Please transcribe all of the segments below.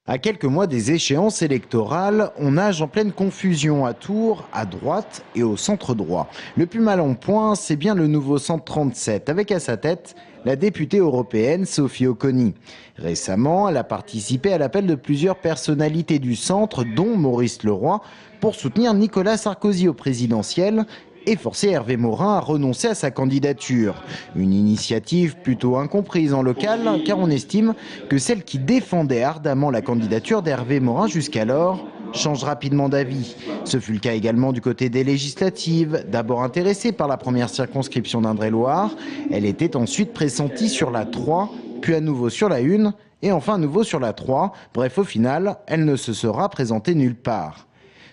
À quelques mois des échéances électorales, on nage en pleine confusion à Tours, à droite et au centre droit. Le plus mal en point, c'est bien le nouveau centre 37, avec à sa tête la députée européenne Sophie Oconi. Récemment, elle a participé à l'appel de plusieurs personnalités du centre, dont Maurice Leroy, pour soutenir Nicolas Sarkozy au présidentiel et forcer Hervé Morin à renoncer à sa candidature. Une initiative plutôt incomprise en local, car on estime que celle qui défendait ardemment la candidature d'Hervé Morin jusqu'alors change rapidement d'avis. Ce fut le cas également du côté des législatives. D'abord intéressée par la première circonscription d'Indre-et-Loire, elle était ensuite pressentie sur la 3, puis à nouveau sur la 1, et enfin à nouveau sur la 3. Bref, au final, elle ne se sera présentée nulle part.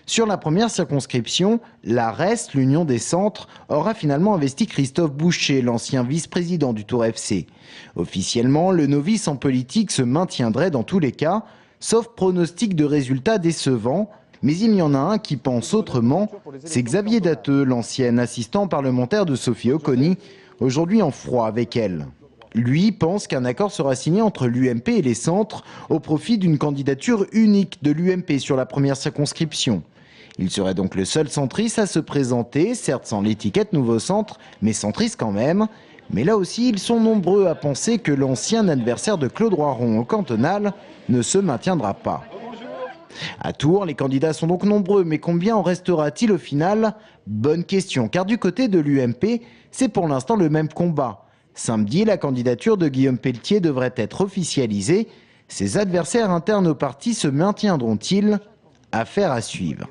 Sur la première circonscription, la RES, l'Union des centres, aura finalement investi Christophe Boucher, l'ancien vice-président du Tour FC. Officiellement, le novice en politique se maintiendrait dans tous les cas, sauf pronostic de résultats décevants. Mais il y en a un qui pense autrement, c'est Xavier Datteux, l'ancien assistant parlementaire de Sophie Oconi, aujourd'hui en froid avec elle. Lui pense qu'un accord sera signé entre l'UMP et les centres au profit d'une candidature unique de l'UMP sur la première circonscription. Il serait donc le seul centriste à se présenter, certes sans l'étiquette Nouveau Centre, mais centriste quand même. Mais là aussi, ils sont nombreux à penser que l'ancien adversaire de Claude Roiron au cantonal ne se maintiendra pas. À Tours, les candidats sont donc nombreux, mais combien en restera-t-il au final? Bonne question, car du côté de l'UMP, c'est pour l'instant le même combat. Samedi, la candidature de Guillaume Pelletier devrait être officialisée. Ses adversaires internes au parti se maintiendront-ils? Affaire à suivre.